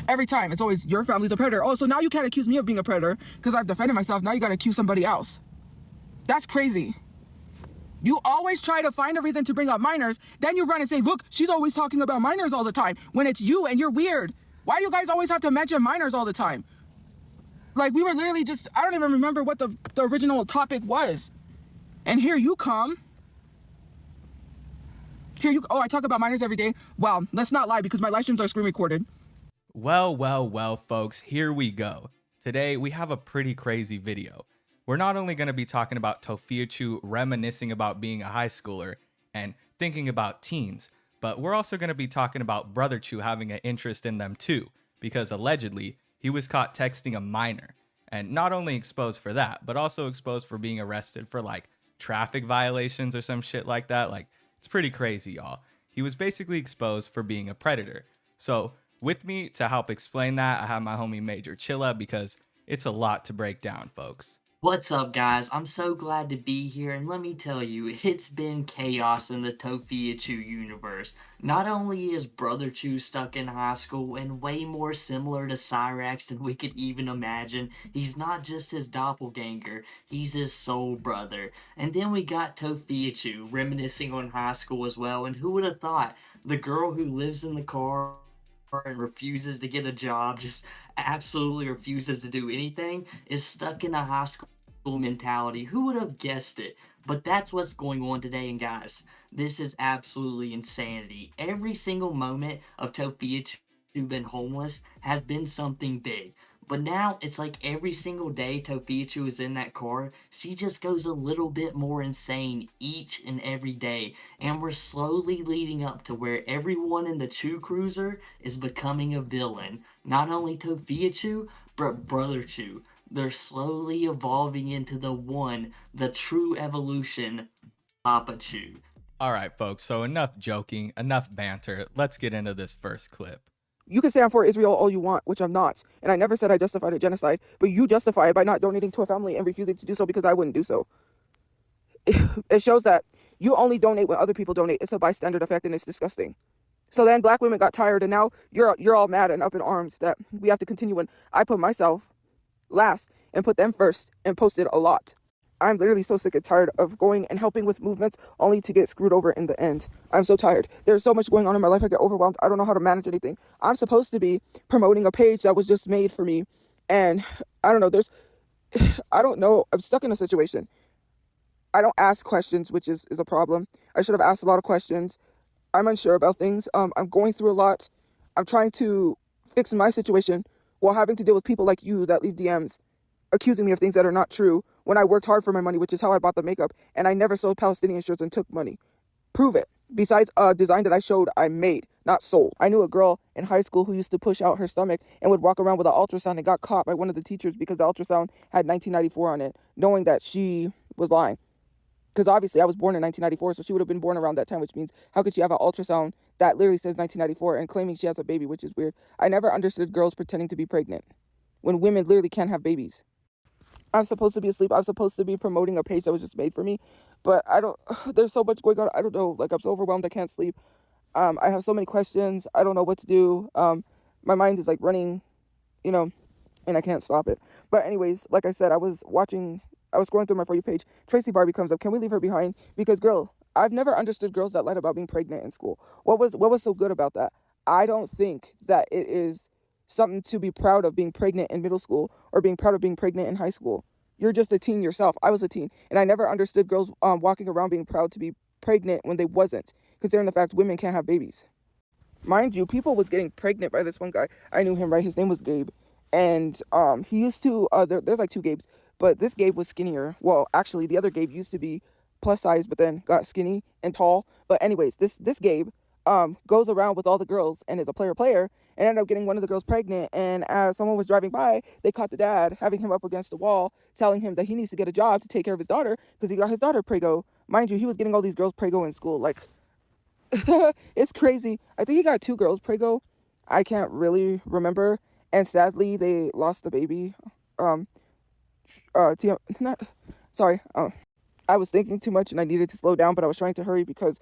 Every time, it's always, your family's a predator. Oh, so now you can't accuse me of being a predator because I've defended myself. Now you got to accuse somebody else. That's crazy. You always try to find a reason to bring up minors. Then you run and say, look, she's always talking about minors all the time. When it's you and you're weird. Why do you guys always have to mention minors all the time? Like, we were literally just, I don't even remember what the original topic was. And here you come. Oh, I talk about minors every day. Well, let's not lie because my live streams are screen recorded. Well, folks, here we go. Today, we have a pretty crazy video. We're not only going to be talking about Tophiachu reminiscing about being a high schooler and thinking about teens, but we're also going to be talking about Brother Chu having an interest in them too, because allegedly, he was caught texting a minor, and not only exposed for that, but also exposed for being arrested for like traffic violations or some shit like that. Like, it's pretty crazy, y'all. He was basically exposed for being a predator. So with me to help explain that, I have my homie Major Chilla because it's a lot to break down, folks. What's up, guys? I'm so glad to be here, and let me tell you, it's been chaos in the Tophiachu universe. Not only is Brother Chu stuck in high school and way more similar to Cyrax than we could even imagine, he's not just his doppelganger, he's his soul brother. And then we got Tophiachu reminiscing on high school as well, and who would have thought? The girl who lives in the car and refuses to get a job, just absolutely refuses to do anything, is stuck in a high school mentality. Who would have guessed it? But that's what's going on today, and guys, this is absolutely insanity. Every single moment of Tophiachu been homeless has been something big. But now, it's like every single day Tophiachu is in that car, she just goes a little bit more insane each and every day. And we're slowly leading up to where everyone in the Chu Cruiser is becoming a villain. Not only Tophiachu, but Brother Chu. They're slowly evolving into the true evolution, Tophiachu. Alright, folks, so enough joking, enough banter. Let's get into this first clip. You can say I'm for Israel all you want, which I'm not. And I never said I justified a genocide, but you justify it by not donating to a family and refusing to do so because I wouldn't do so. It shows that you only donate when other people donate. It's a bystander effect, and it's disgusting. So then black women got tired, and now you're all mad and up in arms that we have to continue when I put myself last and put them first and posted a lot. I'm literally so sick and tired of going and helping with movements only to get screwed over in the end. I'm so tired. There's so much going on in my life. I get overwhelmed. I don't know how to manage anything. I'm supposed to be promoting a page that was just made for me. And I don't know. I don't know. I'm stuck in a situation. I don't ask questions, which is a problem. I should have asked a lot of questions. I'm unsure about things. I'm going through a lot. I'm trying to fix my situation while having to deal with people like you that leave DMs accusing me of things that are not true when I worked hard for my money, which is how I bought the makeup, and I never sold Palestinian shirts and took money. Prove it. Besides a design that I showed, I made, not sold. I knew a girl in high school who used to push out her stomach and would walk around with an ultrasound and got caught by one of the teachers because the ultrasound had 1994 on it, knowing that she was lying. Because obviously I was born in 1994, so she would have been born around that time, which means how could she have an ultrasound that literally says 1994 and claiming she has a baby, which is weird. I never understood girls pretending to be pregnant when women literally can't have babies. I'm supposed to be asleep. I'm supposed to be promoting a page that was just made for me. But there's so much going on. I don't know. Like, I'm so overwhelmed. I can't sleep. I have so many questions. I don't know what to do. My mind is like running, and I can't stop it. But anyways, like I said, I was scrolling through my For You page. Tracy Barbie comes up. Can we leave her behind? Because girl, I've never understood girls that lied about being pregnant in school. What was so good about that? I don't think that it is something to be proud of being pregnant in middle school or being proud of being pregnant in high school. You're just a teen yourself. I was a teen, and I never understood girls walking around being proud to be pregnant when they wasn't, considering the fact women can't have babies. Mind you, people was getting pregnant by this one guy. I knew him, right? His name was Gabe, and he used to there's like two Gabes, but this Gabe was skinnier. Well, actually, the other Gabe used to be plus size, but then got skinny and tall. But anyways, this Gabe goes around with all the girls and is a player and ended up getting one of the girls pregnant. And as someone was driving by, they caught the dad having him up against the wall, telling him that he needs to get a job to take care of his daughter because he got his daughter prego. Mind you, he was getting all these girls prego in school. Like, it's crazy. I think he got 2 girls prego. I can't really remember. And sadly, they lost the baby. I was thinking too much and I needed to slow down, but I was trying to hurry because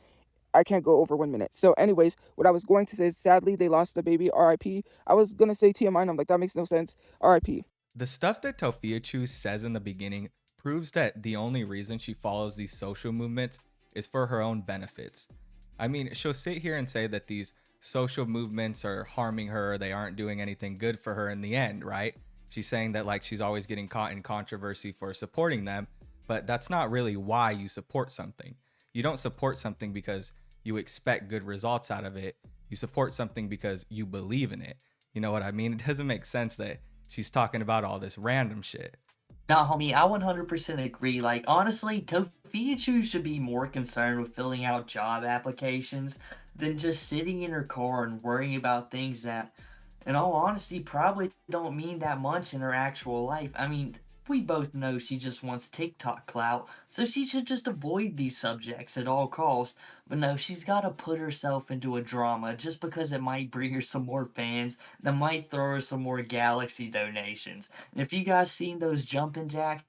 I can't go over 1 minute. So anyways, what I was going to say is sadly they lost the baby, RIP. I was gonna say TMI and I'm like, that makes no sense. RIP. The stuff that Tophiachu says in the beginning proves that the only reason she follows these social movements is for her own benefits. I mean, she'll sit here and say that these social movements are harming her, they aren't doing anything good for her in the end, right? She's saying that like she's always getting caught in controversy for supporting them, but that's not really why you support something. You don't support something because you expect good results out of it. You support something because you believe in it. You know what I mean? It doesn't make sense that she's talking about all this random shit. Nah, homie, I 100% agree. Like, honestly, Tophiachu should be more concerned with filling out job applications than just sitting in her car and worrying about things that, in all honesty, probably don't mean that much in her actual life. I mean, we both know she just wants TikTok clout, so she should just avoid these subjects at all costs. But no, she's got to put herself into a drama just because it might bring her some more fans, that might throw her some more Galaxy donations. And if you guys seen those jumping jacks,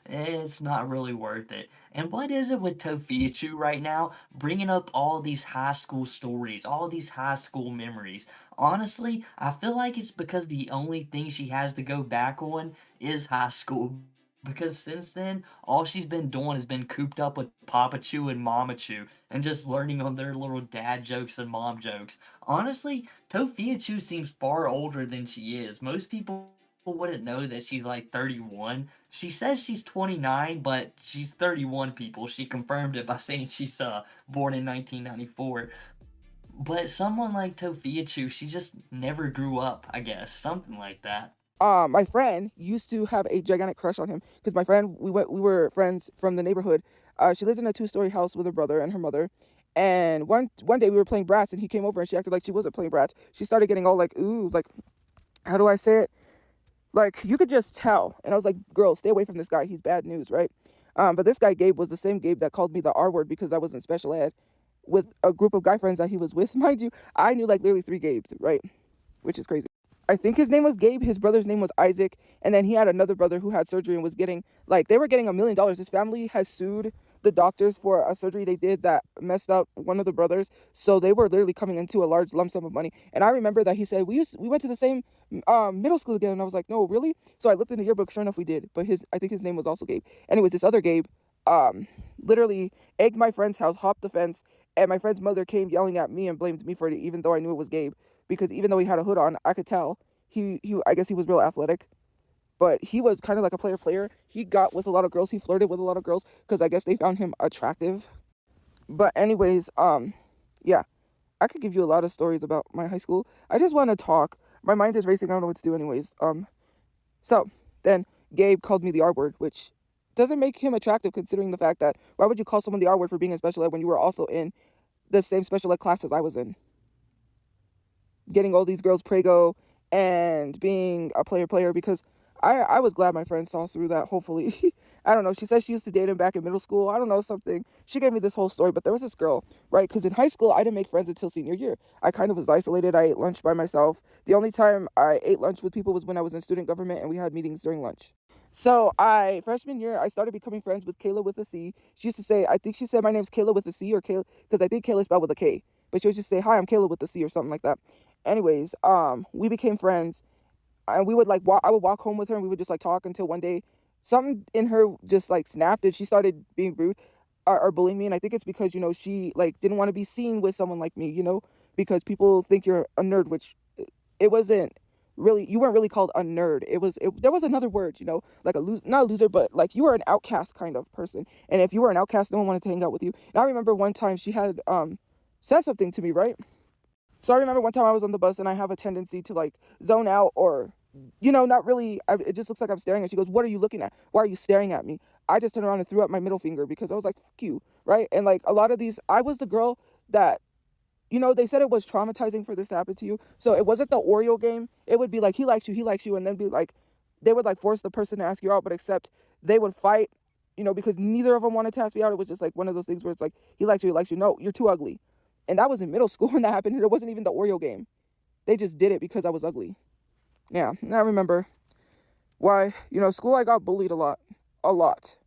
it's not really worth it. And what is it with Tophiachu right now? Bringing up all these high school stories, all these high school memories. Honestly, I feel like it's because the only thing she has to go back on is high school. Because since then, all she's been doing has been cooped up with Papachu and Mamachu and just learning on their little dad jokes and mom jokes. Honestly, Tophiachu seems far older than she is. Most people wouldn't know that she's like 31. She says she's 29, but she's 31, people. She confirmed it by saying she's born in 1994. But someone like Tophiachu, she just never grew up, I guess. Something like that. My friend used to have a gigantic crush on him because my friend, we were friends from the neighborhood. She lived in a 2-story house with her brother and her mother. And one day we were playing Bratz and he came over and she acted like she wasn't playing Bratz. She started getting all like, ooh, like, how do I say it? Like, you could just tell. And I was like, girl, stay away from this guy. He's bad news, right? But this guy, Gabe, was the same Gabe that called me the R word because I was in special ed with a group of guy friends that he was with. Mind you, I knew like literally 3 Gabes, right? Which is crazy. I think his name was Gabe. His brother's name was Isaac. And then he had another brother who had surgery and was getting, like, they were getting $1 million. His family has sued the doctors for a surgery they did that messed up one of the brothers. So they were literally coming into a large lump sum of money. And I remember that he said, we went to the same middle school again. And I was like, no, really? So I looked in the yearbook. Sure enough, we did. But I think his name was also Gabe. Anyways, this other Gabe literally egged my friend's house, hopped the fence. And my friend's mother came yelling at me and blamed me for it, even though I knew it was Gabe. Because even though he had a hood on, I could tell I guess he was real athletic, but he was kind of like a player. He got with a lot of girls. He flirted with a lot of girls because I guess they found him attractive. But anyways, yeah, I could give you a lot of stories about my high school. I just want to talk. My mind is racing. I don't know what to do anyways. So then Gabe called me the R word, which doesn't make him attractive considering the fact that why would you call someone the R word for being in special ed when you were also in the same special ed classes I was in? Getting all these girls prego and being a player because I was glad my friend saw through that, hopefully. I don't know. She said she used to date him back in middle school. I don't know, something. She gave me this whole story, but there was this girl, right? Because in high school, I didn't make friends until senior year. I kind of was isolated. I ate lunch by myself. The only time I ate lunch with people was when I was in student government and we had meetings during lunch. So freshman year, I started becoming friends with Kayla with a C. She used to say, I think she said my name's Kayla with a C or Kayla, because I think Kayla spelled with a K. But she would just say, hi, I'm Kayla with a C or something like that. Anyways, we became friends. And we would like I would walk home with her and we would just like talk until one day something in her just like snapped and she started being rude or bullying me. And I think it's because, she like didn't want to be seen with someone like me, because people think you're a nerd, which it wasn't really. You weren't really called a nerd. There was another word, like not a loser, but like you were an outcast kind of person. And if you were an outcast, no one wanted to hang out with you. And I remember one time she had said something to me, right? So I remember one time I was on the bus and I have a tendency to like zone out or, not really. It just looks like I'm staring. And she goes, what are you looking at? Why are you staring at me? I just turned around and threw up my middle finger because I was like, fuck you. Right. And like a lot of these, I was the girl that, they said it was traumatizing for this to happen to you. So it wasn't the Oreo game. It would be like, he likes you. And then be like, they would like force the person to ask you out, but except they would fight, because neither of them wanted to ask me out. It was just like one of those things where it's like, he likes you. No, you're too ugly. And that was in middle school when that happened. And it wasn't even the Oreo game. They just did it because I was ugly. Yeah, I remember why, school I got bullied a lot.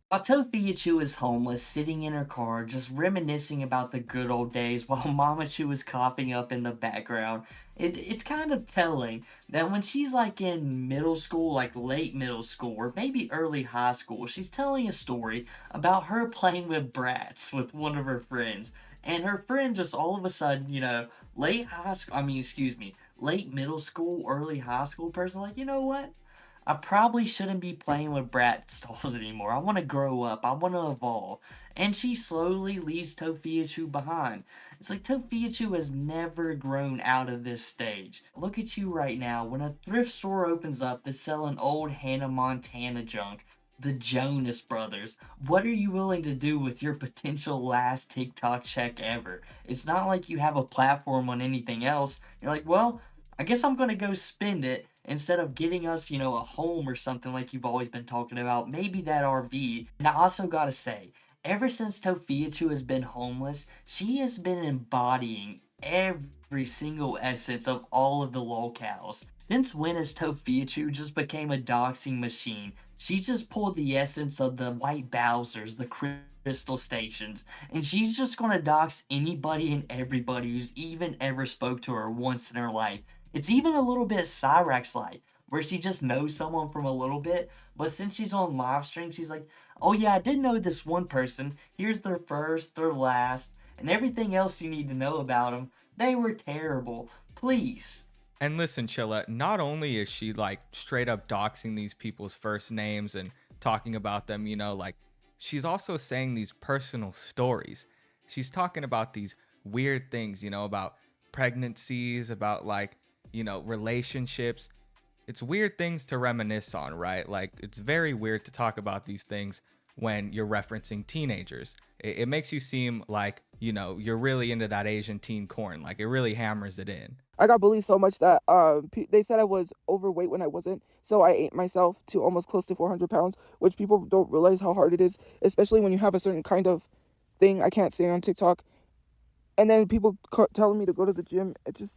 While Tophiachu is homeless, sitting in her car, just reminiscing about the good old days while Mama Chu is coughing up in the background, it's kind of telling that when she's like in middle school, like late middle school, or maybe early high school, she's telling a story about her playing with brats with one of her friends. And her friend just all of a sudden, late high school, excuse me, late middle school, early high school person, like, you know what? I probably shouldn't be playing with brat dolls anymore. I want to grow up. I want to evolve. And she slowly leaves Tophiachu behind. It's like Tophiachu has never grown out of this stage. Look at you right now. When a thrift store opens up that's selling old Hannah Montana junk, the Jonas Brothers, what are you willing to do with your potential last TikTok check ever? It's not like you have a platform on anything else. You're like, well, I guess I'm gonna go spend it instead of getting us, a home or something like you've always been talking about. Maybe that RV. And I also gotta say, ever since Tophiachu has been homeless, she has been embodying every single essence of all of the lolcows. Since when has Tophiachu just became a doxing machine? She just pulled the essence of the white Bowsers, the crystal stations, and she's just gonna dox anybody and everybody who's even ever spoke to her once in her life. It's even a little bit Cyrax-like, where she just knows someone from a little bit, but since she's on live stream, she's like, oh yeah, I did know this one person. Here's their first, their last, and everything else you need to know about them. They were terrible. Please. And listen, Chilla, not only is she like straight up doxing these people's first names and talking about them, like she's also saying these personal stories. She's talking about these weird things, about pregnancies, about like, relationships. It's weird things to reminisce on, right? Like it's very weird to talk about these things when you're referencing teenagers. It makes you seem like, you're really into that Asian teen corn. Like it really hammers it in. I got bullied so much that they said I was overweight when I wasn't. So I ate myself to almost close to 400 pounds, which people don't realize how hard it is, especially when you have a certain kind of thing I can't say on TikTok. And then people telling me to go to the gym. It just,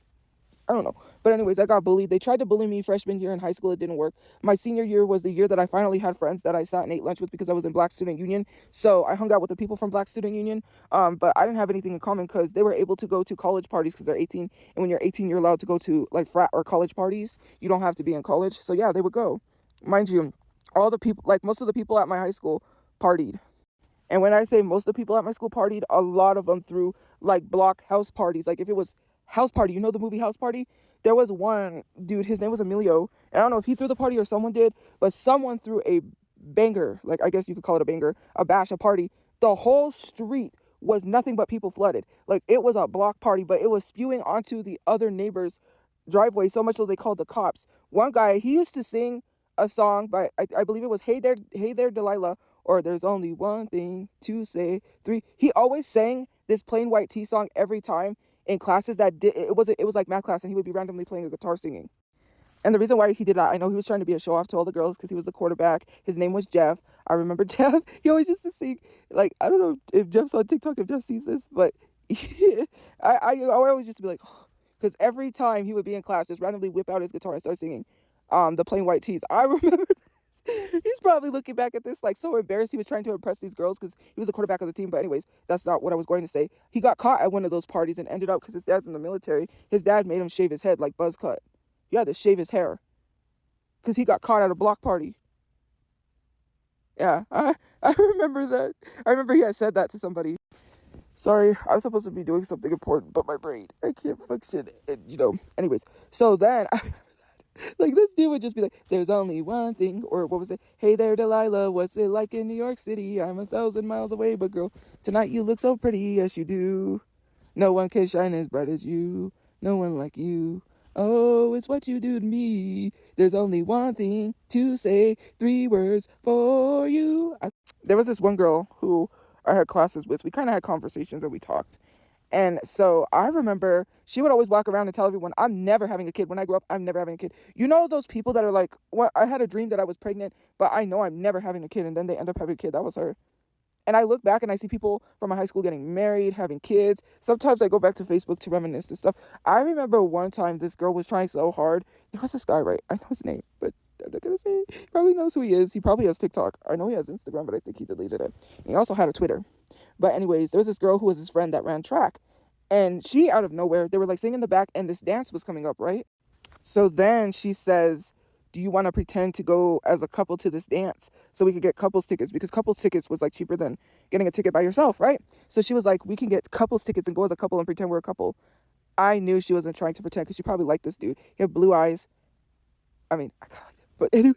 I don't know. But anyways, I got bullied. They tried to bully me freshman year in high school. It didn't work. My senior year was the year that I finally had friends that I sat and ate lunch with because I was in Black Student Union. So I hung out with the people from Black Student Union. But I didn't have anything in common because they were able to go to college parties because they're 18. And when you're 18, you're allowed to go to like frat or college parties. You don't have to be in college. So yeah, they would go. Mind you, all the people, like most of the people at my high school partied. And when I say most of the people at my school partied, a lot of them threw like block house parties. Like if it was House Party, the movie House Party? There was one dude, his name was Emilio. And I don't know if he threw the party or someone did, but someone threw a banger, like I guess you could call it a banger, a bash, a party. The whole street was nothing but people flooded. Like it was a block party, but it was spewing onto the other neighbors' driveway so much so they called the cops. One guy, he used to sing a song by I believe it was Hey There Delilah, or There's Only One Thing to Say, three. He always sang this Plain White Tee song every time in classes that did it was like math class, and he would be randomly playing a guitar singing. And the reason why he did that, I know he was trying to be a show off to all the girls because he was the quarterback. His name was Jeff. I remember Jeff. He always used to sing, like, I don't know if Jeff's on TikTok, if Jeff sees this, but I always used to be like, because every time he would be in class, just randomly whip out his guitar and start singing the Plain White Tees. I remember he's probably looking back at this like so embarrassed. He was trying to impress these girls because he was the quarterback of the team. But anyways, that's not what I was going to say. He got caught at one of those parties and ended up, because his dad's in the military, his dad made him shave his head like buzz cut. He had to shave his hair because he got caught at a block party. Yeah, I remember that. I remember he had said that to somebody. Sorry, I was supposed to be doing something important, but my brain, I can't function. And, anyways. So then, like, this dude would just be like, there's only one thing, or what was it? Hey there, Delilah, what's it like in New York City? I'm 1,000 miles away, but girl, tonight you look so pretty, yes you do. No one can shine as bright as you, no one like you. Oh, it's what you do to me. There's only one thing to say, 3 words for you. There was this one girl who I had classes with. We kind of had conversations and we talked. And so I remember she would always walk around and tell everyone, I'm never having a kid. When I grow up, I'm never having a kid. You know those people that are like, well, I had a dream that I was pregnant, but I know I'm never having a kid. And then they end up having a kid. That was her. And I look back and I see people from my high school getting married, having kids. Sometimes I go back to Facebook to reminisce and stuff. I remember one time this girl was trying so hard. There was this guy, right? I know his name, but I'm not gonna say it. He probably knows who he is. He probably has TikTok. I know he has Instagram, but I think he deleted it. And he also had a Twitter. But anyways, there was this girl who was his friend that ran track. And she, out of nowhere, they were like singing in the back and this dance was coming up, right? So then she says, do you want to pretend to go as a couple to this dance so we could get couples tickets? Because couples tickets was like cheaper than getting a ticket by yourself, right? So she was like, we can get couples tickets and go as a couple and pretend we're a couple. I knew she wasn't trying to pretend because she probably liked this dude. He had blue eyes. I mean, I kind of liked it.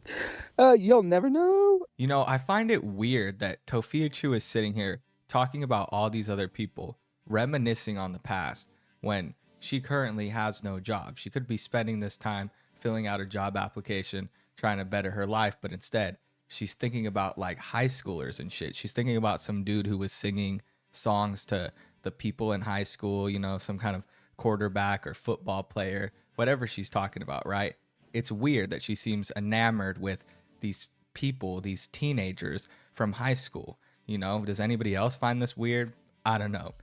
But anyways, you'll never know. You know, I find it weird that Tophiachu is sitting here talking about all these other people, reminiscing on the past, when she currently has no job. She could be spending this time filling out a job application, trying to better her life, but instead she's thinking about like high schoolers and shit. She's thinking about some dude who was singing songs to the people in high school, you know, some kind of quarterback or football player, whatever she's talking about, right? It's weird that she seems enamored with these people, these teenagers from high school. You know, does anybody else find this weird? I don't know.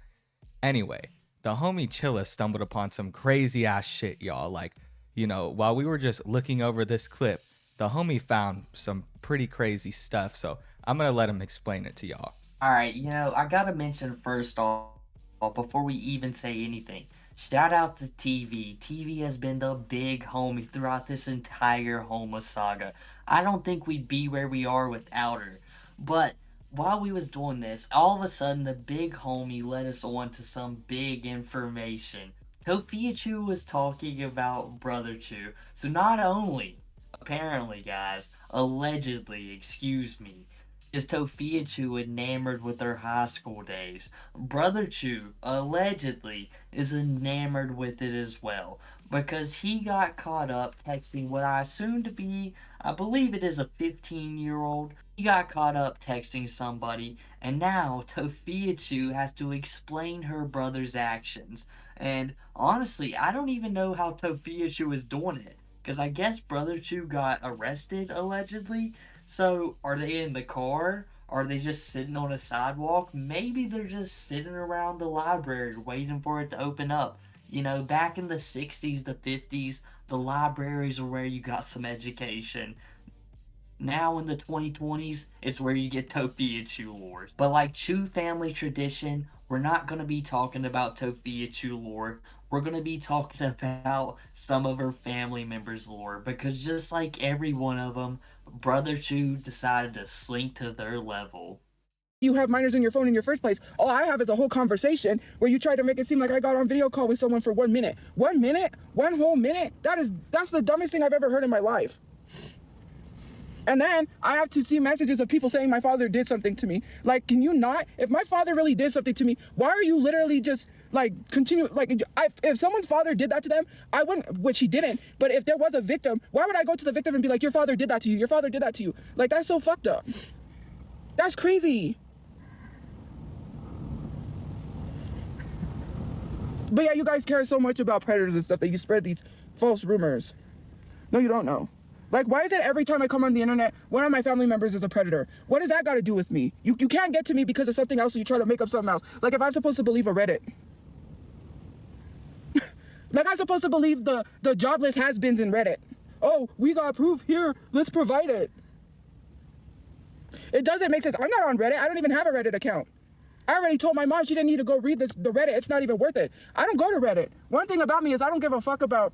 Anyway, the homie Chilla stumbled upon some crazy ass shit, y'all. Like, you know, while we were just looking over this clip, the homie found some pretty crazy stuff. So I'm going to let him explain it to y'all. All right, I gotta mention first off, before we even say anything, shout out to TV. TV has been the big homie throughout this entire Homeless saga. I don't think we'd be where we are without her. But while we was doing this, all of a sudden the big homie led us on to some big information. Tophiachu was talking about Brother Chu. So not only, apparently guys, allegedly, excuse me, is Tophiachu enamored with her high school days, Brother Chu, allegedly, is enamored with it as well, because he got caught up texting what I assume to be, I believe it is a 15-year-old. He got caught up texting somebody, and now Tophiachu has to explain her brother's actions. And honestly, I don't even know how Tophiachu is doing it, because I guess Brother Chu got arrested, allegedly. So, are they in the car? Are they just sitting on a sidewalk? Maybe they're just sitting around the library waiting for it to open up. You know, back in the 60s, the 50s, the libraries were where you got some education. Now in the 2020s, it's where you get Tophiachu lore. But like Chu family tradition, we're not going to be talking about Tophiachu lore. We're going to be talking about some of her family members' lore, because just like every one of them, Brother Chu decided to slink to their level. You have minors in your phone in your first place. All I have is a whole conversation where you try to make it seem like I got on video call with someone for 1 minute. 1 minute? 1 whole minute? That's the dumbest thing I've ever heard in my life. And then I have to see messages of people saying my father did something to me. Like, can you not? If my father really did something to me, why are you literally just like continue? Like, if someone's father did that to them, I wouldn't, which he didn't. But if there was a victim, why would I go to the victim and be like, your father did that to you? Your father did that to you. Like, that's so fucked up. That's crazy. But yeah, you guys care so much about predators and stuff that you spread these false rumors. No, you don't know. Like, why is it every time I come on the internet, one of my family members is a predator? What does that got to do with me? You can't get to me because of something else, so you try to make up something else. Like, if I'm supposed to believe a Reddit. Like, I'm supposed to believe the jobless has-beens in Reddit. Oh, we got proof here. Let's provide it. It doesn't make sense. I'm not on Reddit. I don't even have a Reddit account. I already told my mom she didn't need to go read the Reddit. It's not even worth it. I don't go to Reddit. One thing about me is I don't give a fuck about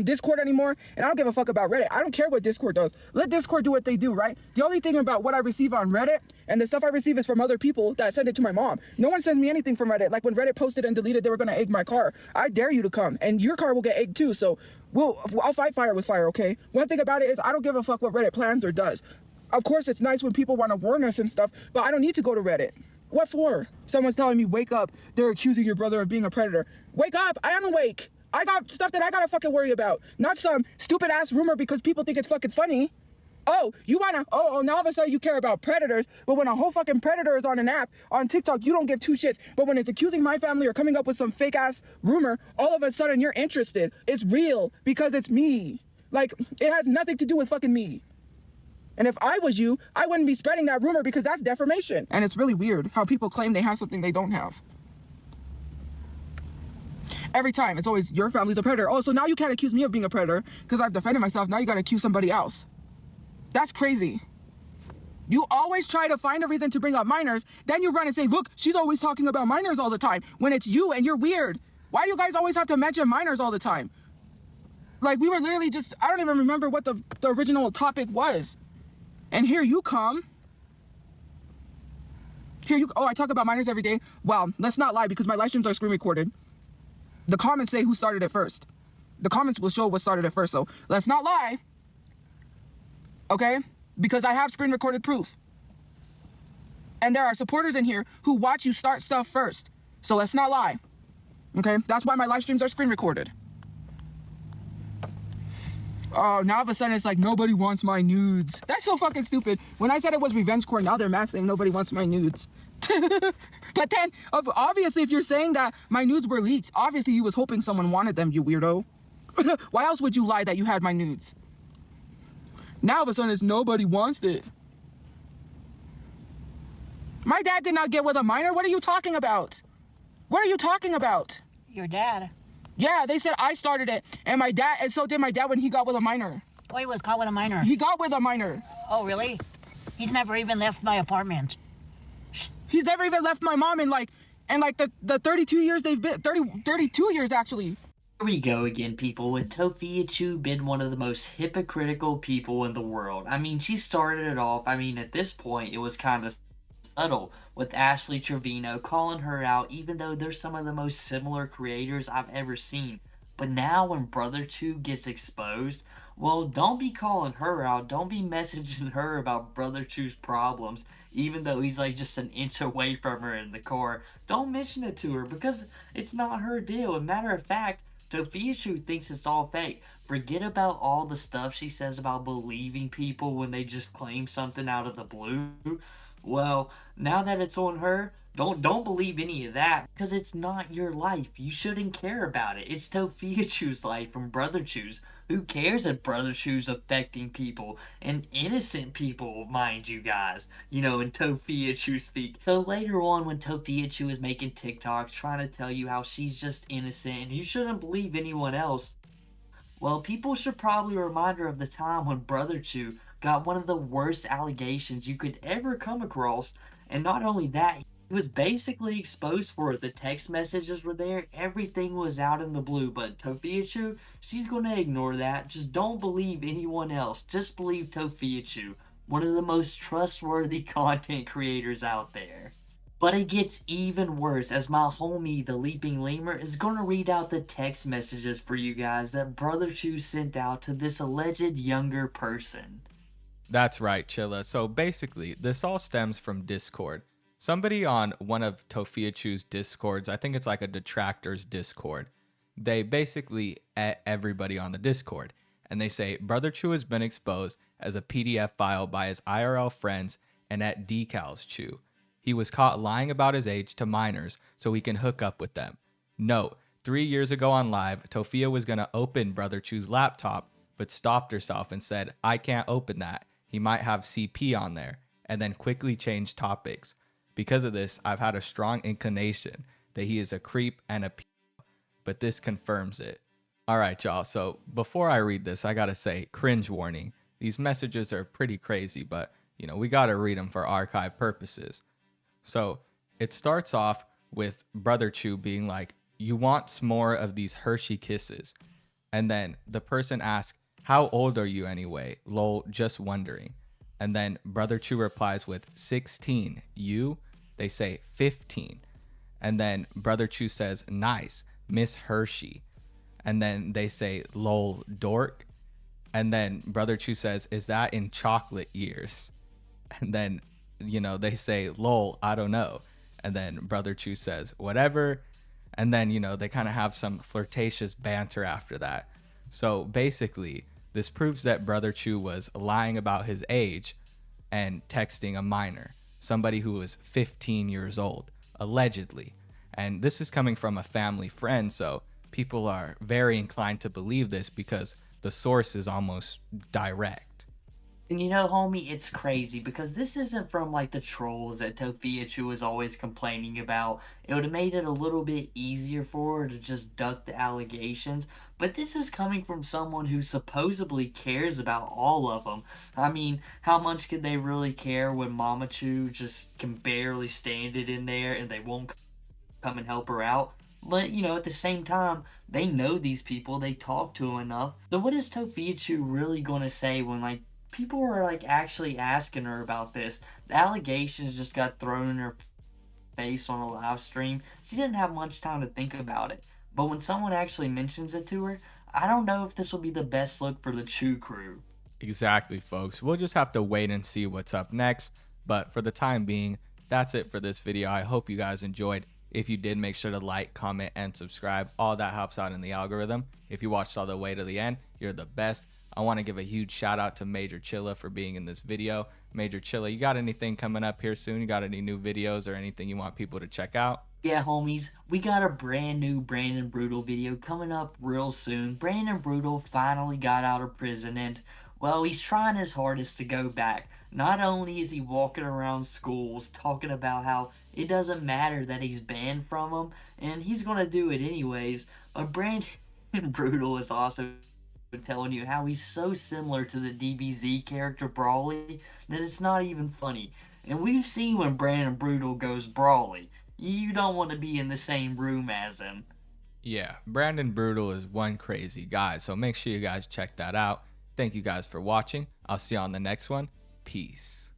Discord anymore, and I don't give a fuck about Reddit. I don't care what Discord does. Let Discord do what they do, right? The only thing about what I receive on Reddit and the stuff I receive is from other people that send it to my mom. No one sends me anything from Reddit. Like when Reddit posted and deleted they were gonna egg my car. I dare you to come, and your car will get egged too. So I'll fight fire with fire, okay? One thing about it is I don't give a fuck what Reddit plans or does. Of course, it's nice when people want to warn us and stuff, but I don't need to go to Reddit. What for? Someone's telling me, wake up. They're accusing your brother of being a predator. Wake up. I am awake. I got stuff that I gotta fucking worry about. Not some stupid ass rumor because people think it's fucking funny. Oh, you wanna, now all of a sudden you care about predators, but when a whole fucking predator is on an app, on TikTok, you don't give two shits. But when it's accusing my family or coming up with some fake ass rumor, all of a sudden you're interested. It's real because it's me. Like, it has nothing to do with fucking me. And if I was you, I wouldn't be spreading that rumor because that's defamation. And it's really weird how people claim they have something they don't have. Every time, it's always your family's a predator. Oh, so now you can't accuse me of being a predator because I've defended myself. Now you got to accuse somebody else. That's crazy. You always try to find a reason to bring up minors. Then you run and say, look, she's always talking about minors all the time when it's you and you're weird. Why do you guys always have to mention minors all the time? Like, we were literally just, I don't even remember what the original topic was. And here you come. Oh, I talk about minors every day. Well, let's not lie because my live streams are screen recorded. The comments say who started it first. The comments will show what started it first. So let's not lie. Okay? Because I have screen recorded proof. And there are supporters in here who watch you start stuff first. So let's not lie. Okay? That's why my live streams are screen recorded. Oh, now all of a sudden it's like nobody wants my nudes. That's so fucking stupid. When I said it was revenge core, now they're mad saying nobody wants my nudes. But then, obviously, if you're saying that my nudes were leaked, obviously you was hoping someone wanted them, you weirdo. Why else would you lie that you had my nudes? Now all of a sudden it's nobody wants it. My dad did not get with a minor. What are you talking about? What are you talking about? Your dad? Yeah, they said I started it, and my dad, and so did my dad when he got with a minor. Oh, he was caught with a minor. He got with a minor. Oh, really? He's never even left my apartment. He's never even left my mom in like the 32 years they've been, 32 years actually. Here we go again, people, with Tophiachu been one of the most hypocritical people in the world. I mean, she started it off, I mean, at this point, it was kind of subtle with Ashley Trevino calling her out, even though they're some of the most similar creators I've ever seen. But now when Brother 2 gets exposed, well, don't be calling her out, don't be messaging her about Brother 2's problems, even though he's like just an inch away from her in the car. Don't mention it to her because it's not her deal. As a matter of fact, Tophiachu thinks it's all fake. Forget about all the stuff she says about believing people when they just claim something out of the blue. Well, now that it's on her, don't believe any of that because it's not your life. You shouldn't care about it. It's Tophiachu's life from Brother Chu's. Who cares if Brother Chu's affecting people and innocent people, mind you guys, you know, in Tophiachu speak. So later on when Tophiachu is making TikToks trying to tell you how she's just innocent and you shouldn't believe anyone else, well, people should probably remind her of the time when Brother Chu got one of the worst allegations you could ever come across, and not only that, he was basically exposed for it. The text messages were there, everything was out in the blue, but Tophiachu, she's gonna ignore that. Just don't believe anyone else, just believe Tophiachu, one of the most trustworthy content creators out there. But it gets even worse as my homie, the Leaping Lemur, is gonna read out the text messages for you guys that Brother Chu sent out to this alleged younger person. That's right, Chilla. So basically, this all stems from Discord. Somebody on one of Tophiachu's Discords, I think it's like a detractors Discord, they basically at everybody on the Discord. And they say, Brother Chu has been exposed as a PDF file by his IRL friends and at Decals Chu. He was caught lying about his age to minors so he can hook up with them. Note, 3 years ago on live, Tophia was going to open Brother Chu's laptop, but stopped herself and said, I can't open that. He might have CP on there, and then quickly changed topics. Because of this, I've had a strong inclination that he is a creep and a pedo, but this confirms it. All right, y'all. So before I read this, I gotta say, cringe warning. These messages are pretty crazy, but you know, we gotta read them for archive purposes. So it starts off with Brother Chu being like, you want more of these Hershey kisses. And then the person asks, how old are you anyway? Lol, just wondering. And then Brother Chu replies with 16. You? They say 15. And then Brother Chu says, nice, Miss Hershey. And then they say, lol, dork. And then Brother Chu says, is that in chocolate years? And then, you know, they say, lol, I don't know. And then Brother Chu says, whatever. And then, you know, they kind of have some flirtatious banter after that. So basically, this proves that Brother Chu was lying about his age and texting a minor, somebody who was 15 years old, allegedly. And this is coming from a family friend, so people are very inclined to believe this because the source is almost direct. And you know, homie, it's crazy because this isn't from like the trolls that Tophiachu was always complaining about. It would have made it a little bit easier for her to just duck the allegations. But this is coming from someone who supposedly cares about all of them. I mean, how much could they really care when Mama Chu just can barely stand it in there and they won't come and help her out? But, you know, at the same time, they know these people, they talk to them enough. So what is Tophiachu really going to say when, like, people were, like, actually asking her about this? The allegations just got thrown in her face on a live stream. She didn't have much time to think about it. But when someone actually mentions it to her, I don't know if this will be the best look for the Chu crew. Exactly, folks. We'll just have to wait and see what's up next. But for the time being, that's it for this video. I hope you guys enjoyed. If you did, make sure to like, comment, and subscribe. All that helps out in the algorithm. If you watched all the way to the end, you're the best. I want to give a huge shout out to Major Chilla for being in this video. Major Chilla, you got anything coming up here soon? You got any new videos or anything you want people to check out? Yeah, homies, we got a brand new Brandon Brutal video coming up real soon. Brandon Brutal finally got out of prison and, well, he's trying his hardest to go back. Not only is he walking around schools talking about how it doesn't matter that he's banned from them, and he's gonna do it anyways, but Brandon Brutal is also telling you how he's so similar to the DBZ character Brawly that it's not even funny. And we've seen when Brandon Brutal goes Brawly. You don't want to be in the same room as him. Yeah, Brandon Brutal is one crazy guy, so make sure you guys check that out. Thank you guys for watching. I'll see you on the next one. Peace.